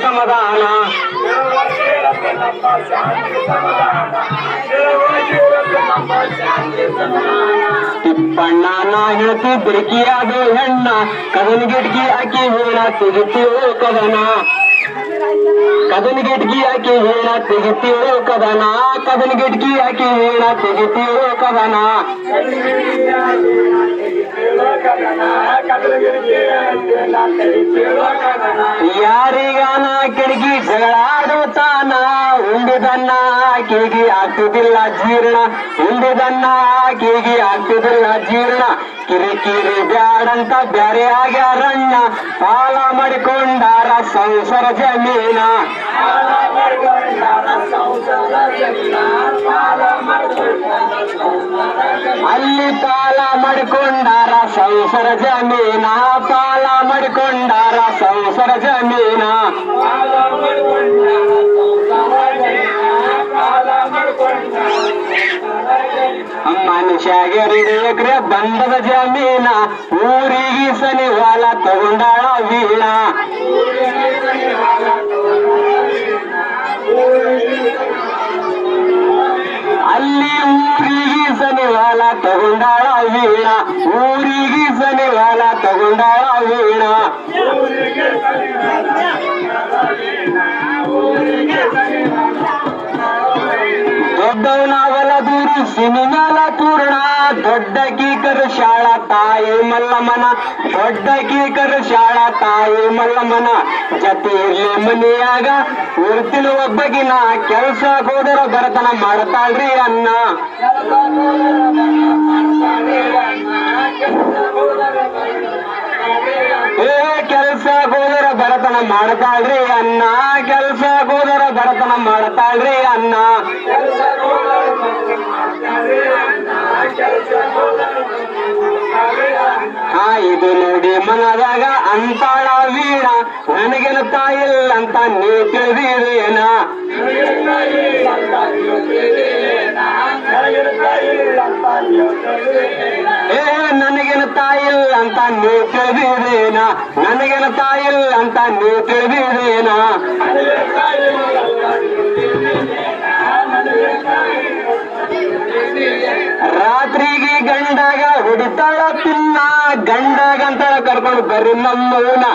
ಸಮಾಧಾನ ತಿಪ್ಪಣ್ಣ ನಾ ಹೇಳ್ತಿದ್ರಿಕಿ ಅದು ಹೆಣ್ಣ ಕದನ್ ಗಿಟ್ಕಿ ಆಕಿ ಹೇಳ ತೆಗಿತೀವೋ ಕದನ ಕದನ್ ಗಿಟ್ಕಿ ಆಕಿ ಹೇಳ ತೆಗಿತೀವೋ ಕದನ ಕದನ್ ಗಿಟ್ಕಿ ಆಕಿ ಹೇಳ ತೆಗಿತೀವೋ ಕದನ ಯಾರಿಗಾನ ಕಿಡಿಗಿ ಜಗಳಾಡುತ್ತಾನ ಉಂಡಿದನ್ನ ಆಕೆಗೆ ಆಗ್ತಿದಿಲ್ಲ ಜೀರ್ಣ ಉಂಡಿದನ್ನ ಆಕೆಗೆ ಆಗ್ತಿದಿಲ್ಲ ಜೀರ್ಣ ಕಿರಿಕಿರಿ ಬ್ಯಾಡಂತ ಬ್ಯಾರೆ ಆಗ್ಯಾರಣ್ಣ ಪಾಲ ಮಾಡಿಕೊಂಡಾರ ಸಂಸಾರ ಜಮೀನ ಅಲ್ಲಿ ಪಾಲ ಮಾಡಿಕೊಂಡಾರ ಸಂಸಾರ ಜಮೀನ ಪಾಲ ಮಾಡಿಕೊಂಡಾರ ಸಂಸಾರ ಜಮೀನ ಮನುಷ್ಯಾಗೆ 2 ಎಕರೆ ಬಂದದ ಜಮೀನ ಊರಿಗೆ ಸನಿ ಹೊಲ ತಗೊಂಡಾಳ ವೀಣ ಅಲ್ಲಿ ಊರಿಗೆ ಸನಿ ಹೊಲ ತಗೊಂಡಾಳ ವೀಣ ಊರಿಗೆ ಸನಿ ಹೊಲ ತಗೊಂಡಾಳ ವೀಣ ದೊಡ್ಡವನಾಗಲ ದೂರು ಸಿನಿಮಾಲ ಪೂರ್ಣ ದೊಡ್ಡ ಕೀಕರ ಶಾಳಾ ತಾಯಿ ಮಲ್ಲಮ್ಮನ ದೊಡ್ಡ ಕೀಕರ ಶಾಳಾ ತಾಯಿ ಮಲ್ಲಮ್ಮನ ಜೊತೆಯಲ್ಲಿ ಮನೆಯಾಗ ಉರ್ತಿನ ಒಬ್ಬಗಿನ ಕೆಲ್ಸ ಹೋದರ ಬರತನ ಮಾಡ್ತಾಳ್ರಿ ಅನ್ನ ಕೆಲ್ಸ ಹೋದರ ಬರತನ ಮಾಡ್ತಾಳ್ರಿ ಅನ್ನ ಕೆಲ್ಸ ಹೋದರ ಬರತನ ಮಾಡ್ತಾಳ್ರಿ ಅನ್ನ ಇದು ನೋಡಿ ಮನದಾಗ ಅಂತಾಳ ವೀಣ ನನಗೆನ ತಾಯಿಲ್ಲ ಅಂತ ನೀ ತಿಳಿದಿರೇನ ನನಗೇನ ತಾಯಿಲ್ಲ ಅಂತ ನೀ ತಿಳಿದಿರೇನ ನನಗೇನ ತಾಯಿಲ್ಲ ಅಂತ ನೀ ತಿಳಿದಿರೇನ ರಾತ್ರಿಗೆ ಗಂಡಾಗ ಹೊಡಿತಾಳ ತಿನ್ನ ಗಂಡಾಗಂತಳ ಕರ್ಕೊಂಡು ಬರ್ರಿ ನಮ್ಮವನ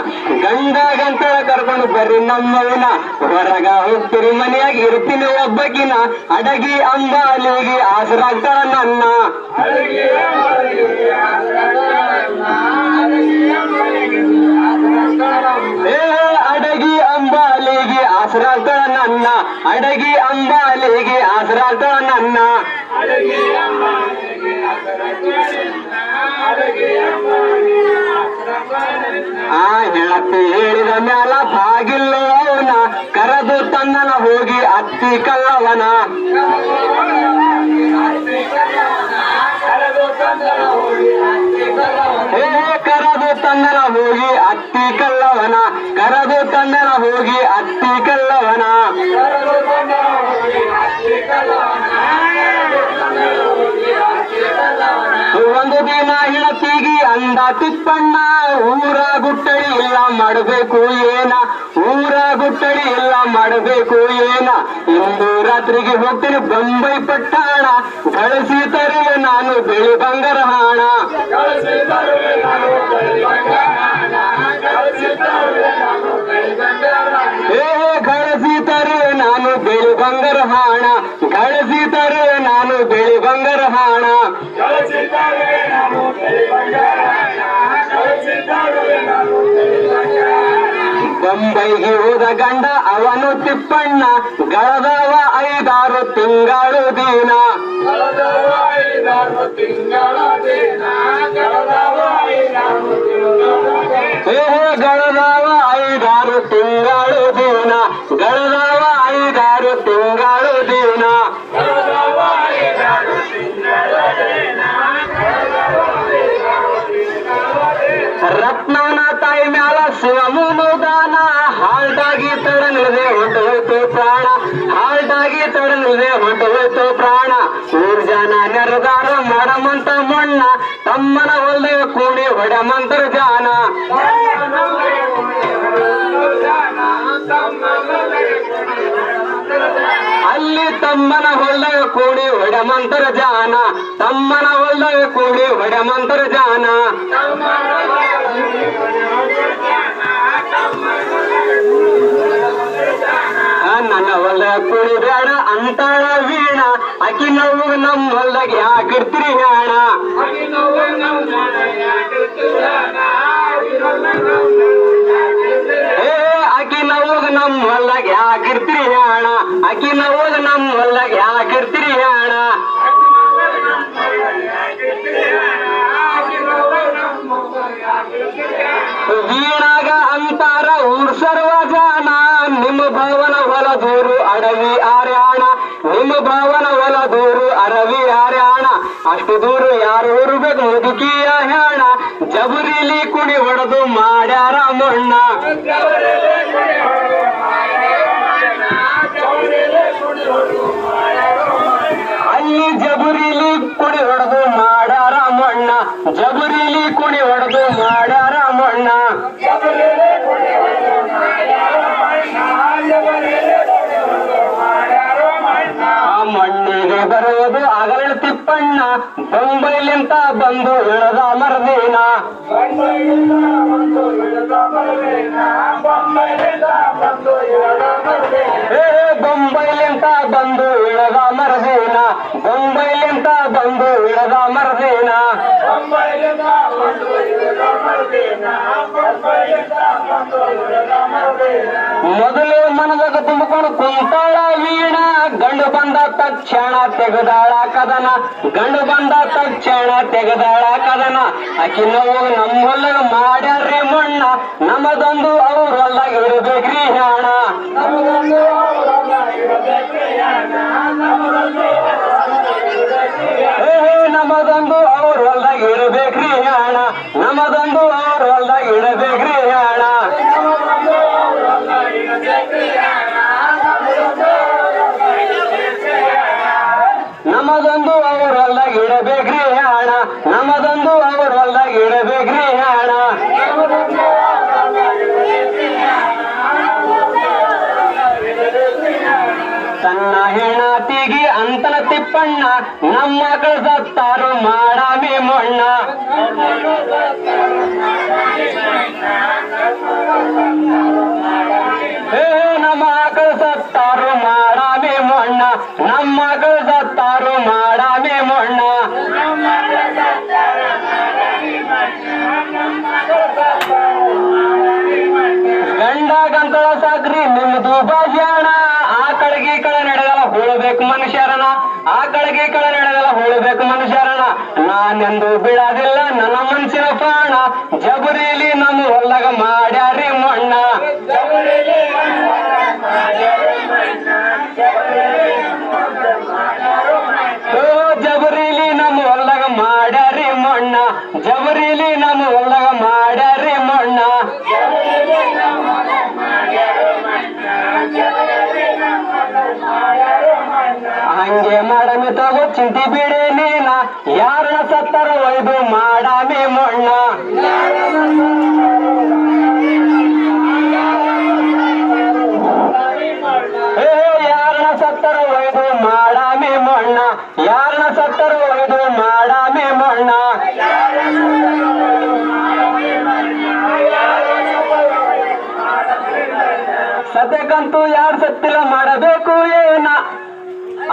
ಗಂಡಾಗಂತಳ ಕರ್ಕೊಂಡು ಬರ್ರಿ ನಮ್ಮವನ ಹೊರಗ ಹೋಗ್ತಿರಿ ಮನೆಯಾಗ ಇರ್ತೀನಿ ಒಬ್ಬಕಿನ ಅಡಗಿ ಅಂಬಾಲಿಗೆ ಆಸರಾಗ್ತಾಳ ನನ್ನ ಅಡಗಿ ಅಂಬಾಲಿಗೆ ಆಸರಾಗ್ತಾಳ ನನ್ನ ಅಡಗಿ ಅಂಬಾಲಿಗೆ ಆಸರಾಗ್ತಾಳ ನನ್ನ ಹೆಳತಿ ಹೇಳಿದ ಮ್ಯಾಲ ಬಾಗಿಲ್ಲವನ ಕರೆದು ತನ್ನನ ಹೋಗಿ ಅತ್ತಿ ಕಲ್ಲವನ ಕರೆದು ತನ್ನನ ಹೋಗಿ ಅತ್ತಿ ಕಲ್ಲವನ ಕರೆದು ತನ್ನನ ಹೋಗಿ ಅತ್ತಿ ಕಲ್ಲವನ ಒಂದು ದಿನ ಹೆಳತಿಗಿ ಅಂದ ತಿಪ್ಪಣ್ಣ ಊರ ಗುಟ್ಟಡಿ ಇಲ್ಲ ಮಾಡಬೇಕು ಏನ ಊರ ಗುಟ್ಟಡಿ ಇಲ್ಲ ಮಾಡಬೇಕು ಏನ ಇಂದು ರಾತ್ರಿಗೆ ಹೋಗ್ತೀನಿ ಬೊಂಬೈ ಪಟ್ಟಣ ಗಳಿಸಿ ತರುವೆ ನಾನು ಬೆಳಿ ಬಂಗಾರ ಹಾಣ ಗಳಿಸಿ ತರುವೆ ನಾನು ಬೆಳಿ ಬಂಗಾರ ಹಾಣ ಗಳಿಸಿ ತರುವೆ ನಾನು ಬೆಳಿ ಬಂಗಾರ ಹಾಣ ಬೊಂಬೈಗೆ ಹೋದ ಗಂಡ ಅವನು ತಿಪ್ಪಣ್ಣ ಗಳದವ 5-6 ತಿಂಗಳು ದಿನ ಗಳದವ 5-6 ತಿಂಗಳು ದಿನ ಗಳದವ 5-6 ತಿಂಗಳು ದಿನ ರತ್ನವನ ತಾಯಿ ಮ್ಯಾಲ ಶಿವಮುನುದಾನ ಹಾಲ್ಟಾಗಿ ತಡನಿದೆ ಹೊಂಟೋಯ್ತು ಪ್ರಾಣ ಹಾಲ್ಟಾಗಿ ತಡನಿದೆ ಹೊಂಟೋಯ್ತು ಪ್ರಾಣ 3 ಜನ ನೆರೆದಾರ ಮಾಡಮಂತ ಮಣ್ಣ ತಮ್ಮನ ಹೊಲ್ದೆ ಕೂಡಿ ಹೊಡೆಮಂತರ ಜಾನ ತಮ್ಮನ ಹೊಲ್ದಾಗ ಕೂಡಿ ಹೊಡೆಮಂತರ ಜಾನ, ತಮ್ಮನ ಹೊಲ್ದಾಗ ಕೂಡಿ ಹೊಡೆಮಂತರ ಜಾನ. ನನ್ನ ಹೊಲ್ದಾಗ ಕೂಡಿ ಬೇಡ ಅಂತಾಳ ವೀಣ, ಅಕ್ಕಿ ನೋವು ನಮ್ಮ ಹೊಲ್ದಾಗ ಯಾಕಿರ್ತೀರಿ ಹ್ಯಾಣ. ಅಕ್ಕಿ ನೋವಾಗ ನಮ್ಮ ಹೊಲ್ದಾಗ ಯಾಕಿರ್ತೀರಿ ಹ್ಯಾಣ, ಅಕ್ಕಿ ನೋವಾಗ ನಮ್ಮ ಹೊಲ್ದಾಗ ಯಾಕಿರ್ತೀರಿ ಹ್ಯಾಣ. ವೀಣಾಗ ಅಂತಾರ ಊರ್ ಸರ್ವ ಜಾನ, ನಿಮ್ಮ ಭಾವನ ಹೊಲ ದೂರು ಅಡವಿ ಆರ್ಯಾಣ, ನಿಮ್ಮ ಭಾವನ ಹೊಲ ದೂರು ಅರವಿ ಆರ್ಯಾಣ. ಅಷ್ಟು ದೂರ ಯಾರು ಊರ್ಬೇಕು ಮುದುಕಿಯ ಹ್ಯಾಣ, ಜಬುರಿಲಿ ಕುಣಿ ಹೊಡೆದು ಮಾಡ್ಯಾರ ಮಣ್ಣ. ಅಲ್ಲಿ ಜಬುರಿಲಿ ಕುಣಿ ಹೊಡೆದು ಮಾಡ್ಯಾರ ಮಣ್ಣ, ಜಬುರಿಲಿ ಕುಣಿ ಹೊಡೆದು ಮಾಡ್ಯಾರ ಮಣ್ಣ. ಆ ಮಣ್ಣಿಗೆ ಬರುವುದು ಅಗಲ ತಿಪ್ಪಣ್ಣ, ಬೊಂಬೈಲಿಂತ ಬಂದು ಇಳದ ಮರದೇನ. ಬೊಂಬೈಲಿಂತ ಬಂದು ಇಳದ ಮರದೇನ, ಬೊಂಬೈಲಿಂತ ಬಂದು ಇಳದ ಮರದೇನ. ಮೊದಲು ಮನದಾಗ ತುಂಬಿಕೊಂಡು ಕುಂತಾಳ ವೀಣ, ಗಂಡು ಬಂದ ತಕ್ಷಣ ತೆಗೆದಾಳ ಕದನ, ಗಂಡು ಬಂದ ತಕ್ಷಣ ತೆಗೆದಾಳ ಕದನ. ಅಕ್ಕಿ ನೋವು ನಮ್ಮ ಹೊಲ್ದಾಗ ಮಾಡ್ಯಾರ್ರಿ ಮಣ್ಣ, ನಮದೊಂದು ಅವ್ರ ಹೊಲ್ದಾಗ ಇರಬೇಕ್ರಿ ಹ್ಯಾಣ. ನಮದೊಂದು ಅವ್ರ ಹೊಲ್ದಾಗ ಇರಬೇಕ್ರಿ ಹ್ಯಾಣ, ನಮದೊಂದು ಅವ್ರ ಹೊಲ್ದಾಗ ಇಡಬೇಕ್ರಿ ಹ್ಯಾಣ. ನಮದೊಂದು ಅವ್ರ ಹೊಲ್ದಾಗ ಇಡಬೇಕ್ರಿ ಹ್ಯಾಣ, ನಮದೊಂದು ಅವ್ರ ಹೊಲ್ದಾಗ ಇಡಬೇಕ್ರಿ ಹ್ಯಾಣ. ತನ್ನ ಹೆಣತಿಗಿ ಅಂತನ ತಿಪ್ಪಣ್ಣ, ನಮ್ಮ ಮಕ್ಕಳು ಸತ್ತಾರು ಮಾಡಾಮಿ ಮಣ್ಣ. ನಮ್ಮ ಮಕ್ಕಳು ಸತ್ತಾರು ಮಾಡಾಮಿ ಮಣ್ಣ, ನಮ್ಮ ಮಕ್ಕಳು ಸತ್ತಾರು ಮಾಡಾಮಿ ಮಣ್ಣ. ಗಂಡ ಗಂತಳ ಸಾಕ್ರಿ ನಿಮ್ದು ಭಾಷಣ, ಆ ಕಡೆಗೆ ಈ ಕಡೆ ನಡೆದಲ್ಲ ಹೋಳ್ಬೇಕು ಮನುಷ್ಯರನ, ಆ ಕಡೆಗೆ ಈ ಕಡೆ ನಡೆದಲ್ಲ ಹೋಳ್ಬೇಕು ಮನುಷ್ಯರನ. ನಾನೆಂದು ಬಿಡೋದಿಲ್ಲ ನನ್ನ ಮನಸ್ಸಿನ ಪ್ರಾಣ, ಜಬುರಿಲಿ ನಮ್ಮ ಹೊಲ್ದಾಗ ಮಾಡ್ಯಾರಿ ಮಣ್ಣ. ಜಬುರಿಲಿ ನಮ್ಮ ಹೊಲ್ದಾಗ ಮಾಡ್ಯಾರಿ ಮಣ್ಣ, ಜಬುರಿಲಿ ನಮ್ಮ ಹೊಲ್ದಾಗ ಮಾಡ್ಯಾರಿ ಮಣ್ಣ. ಹಂಗೆ ಮಾಡಮಿ ತಗೋ ಚಿಂತಿ ಬಿಡಿ ನೀನ, ಯಾರನ್ನ ಸತ್ತರ ಒಯ್ದು ಮಾಡಾಮಿ ಮಣ್ಣ. ಯಾರನ್ನ ಸತ್ತರ ಒಯ್ದು ಮಾಡಾಮಿ ಮಣ್ಣ, ಯಾರನ್ನ ಸತ್ತರ ಒಯ್ದು ಮಾಡಾಮಿ ಮಣ್ಣ. ಸದ್ಯಕ್ಕಂತೂ ಯಾರು ಸತ್ತಿಲ್ಲ ಮಾಡಬೇಕು ಏನ,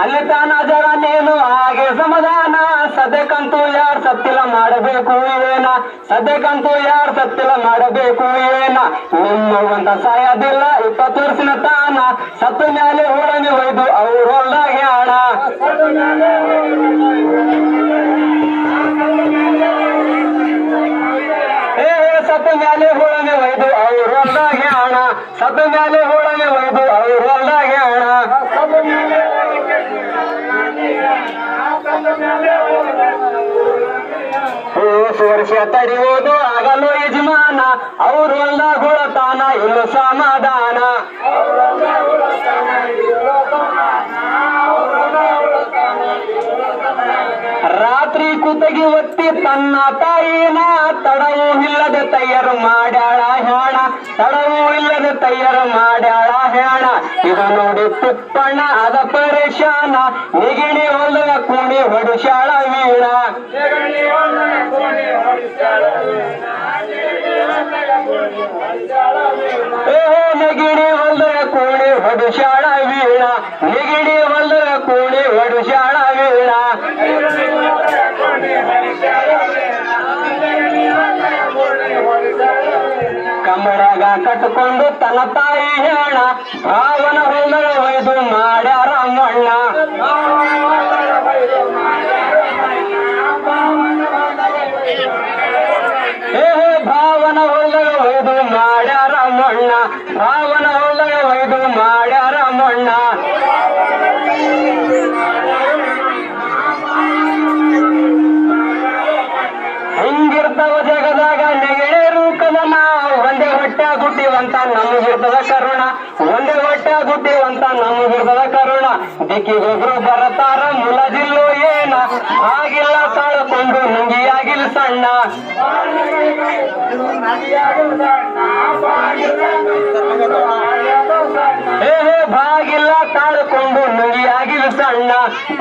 ಅಲ್ಲಿ ತಾನ ಜರ ನೀನು ಹಾಗೆ ಸಮಾಧಾನ. ಸದ್ಯಕ್ಕಂತೂ ಯಾರು ಸತ್ತಿಲ್ಲ ಮಾಡಬೇಕು ಏನ, ಸದ್ಯಕ್ಕಂತೂ ಯಾರು ಸತ್ತಿಲ್ಲ ಮಾಡಬೇಕು ಏನ. ನಿಮ್ಮವಂತ ಸಾಯೋದಿಲ್ಲ 20 ವರ್ಷನ ತಾನ, ಸತ್ತ ಮ್ಯಾಲೆ ಹೋಳನಿ ಒಯ್ದು ಅವ್ರ ಹೊಲ್ದಾಗ ಹ್ಯಾಣ. ಸತ್ತ ಮ್ಯಾಲೆ ಹೋಳನಿ ಒಯ್ದು ಅವ್ರ ಹೊಲ್ದಾಗ ಹ್ಯಾಣ, ಸತ್ತ ಮ್ಯಾಲೆ ಹೋಳನಿ ಒಯ್ದು ಅವ್ರ ಹೊಲ್ದಾಗ ಹ್ಯಾಣ. ವರ್ಷ ತಡೆಯುವುದು ಆಗಲು ಯಜಮಾನ, ಅವ್ರ ಹೊಲ್ದಾಗ ಹುಳತಾನ ಇನ್ನು ಸಮಾಧಾನ. ರಾತ್ರಿ ತುತಗಿ ಒತ್ತಿ ತನ್ನ ತಾಯಿನ ತಡವೂ ಇಲ್ಲದ ತಯ್ಯರು ಮಾಡ್ಯಾಳ ಹೇಣ, ತಡವೂ ಇಲ್ಲದ ತಯ್ಯರು ಮಾಡ್ಯಾಳ ಹೇಣ. ಇದು ನೋಡಿ ತಿಪ್ಪಣ್ಣ ಅದ ಪರೇಶಾನ, ನಿಗಿಣಿ ಹೊಲದ ಕೂಣಿ ಹೊಡಿಸ್ಯಾಳ ವೀಣ. ನೆಗಿಣಿ ಹೊಲದ ಕೂಣಿ ಹೊಡಿಸ್ಯಾಳ ವೀಣ, ನಿಗಿಣಿ ಹೊಲದ ಕೂಣಿ ಹೊಡಿಸ್ಯಾಳ ವೀಣ. ಕಮ್ಮಡಾಗ ಕಟ್ಕೊಂಡು ತನ್ನ ತಾಯಿ ಹೇಣ, ಭಾವನ ಹೊಲದ ಒಯ್ದು ಮಾಡ್ಯಾರ ಮಣ್ಣ. ಭಾವನ ಹೊಲದ ಒಯ್ದು ಮಾಡ್ಯಾರ ಮಣ್ಣ, ಭಾವನ ಹೊಲದ ಒಯ್ದು ಮಾಡ್ಯಾರ ಮಣ್ಣ. ಹಿಂಗಿರ್ತಾವ ಜಗದಾಗ ನೆಗಡೆ ರೂಕದನ, ಒಂದೇ ಹೊಟ್ಟೆ ಗುಟ್ಟಿವಂತ ನಮಗಿರ್ತದ ಕರುಣ, ಒಂದೇ ಹೊಟ್ಟೆ ಗುಟ್ಟಿವಂತ ನಮಗಿರ್ತದ ಕರುಣ. ದಿಕ್ಕಿಗೊಬ್ರು ಬರತಾರ ಮುಲಜಿಲ್ಲೋ ಏನ, ಆಗಿಲ್ಲ ತಾಳ್ಕೊಂಡು ನುಂಗಿಯಾಗಿಲ್ ಸಣ್ಣ. ಭಾಗಿಲ್ಲ ತಾಳ್ಕೊಂಡು ನುಂಗಿಯಾಗಿಲ್ ಸಣ್ಣ,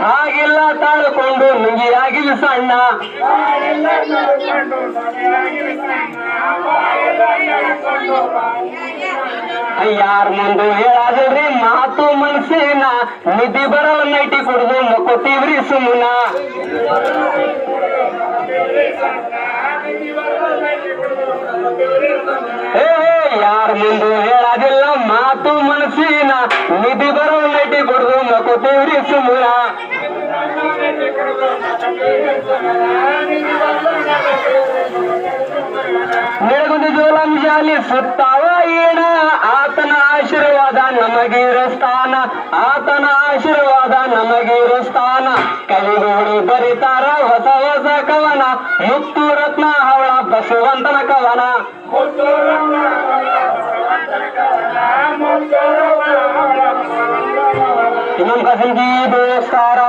ಭಾಗಿಲ್ಲ ತಾಳ್ಕೊಂಡು ನುಂಗಿಯಾಗಿಲ್ ಸಣ್ಣ. ಯಾರ ಮುಂದೆ ಹೇಳಾದ್ರಿ ಮಾತು ಮನ್ಸಿನ, ನಿಧಿ ಬರಲ್ಲ ನೈಟಿ ಕುಡ್ದು ಮಕ್ಕೋತೀವ್ರಿ ಸುಮ್ಮನ. ಯಾರ ಮುಂದೆ ಹೇಳಾದಿಲ್ಲ ಮಾತು ಮನಸ್ಸಿನ, ನಿಧಿ ಬರಲ್ಲ ನೈಟಿ ಕುಡ್ದು ಮಕ್ಕೋತೀವ್ರಿ ಸುಮ್ಮನ. ನೆರಗುದಿ ಜೋಲಂಜಾಲಿ ಸುತ್ತಾವ ಏನ, ಆತನ ಆಶೀರ್ವಾದ ನಮಗಿರೋ ಸ್ಥಾನ, ಆತನ ಆಶೀರ್ವಾದ ನಮಗಿರೋ ಸ್ಥಾನ. ಕವಿಗಳು ಬರಿತಾರ ಹೊಸ ಹೊಸ ಕವನ, ಮುತ್ತು ರತ್ನ ಹವಳ ಬಸವಂತನ ಕವನ. ಇನ್ನೊಂದು ಕಸಂಗಿ ದೋಸ್ತಾರ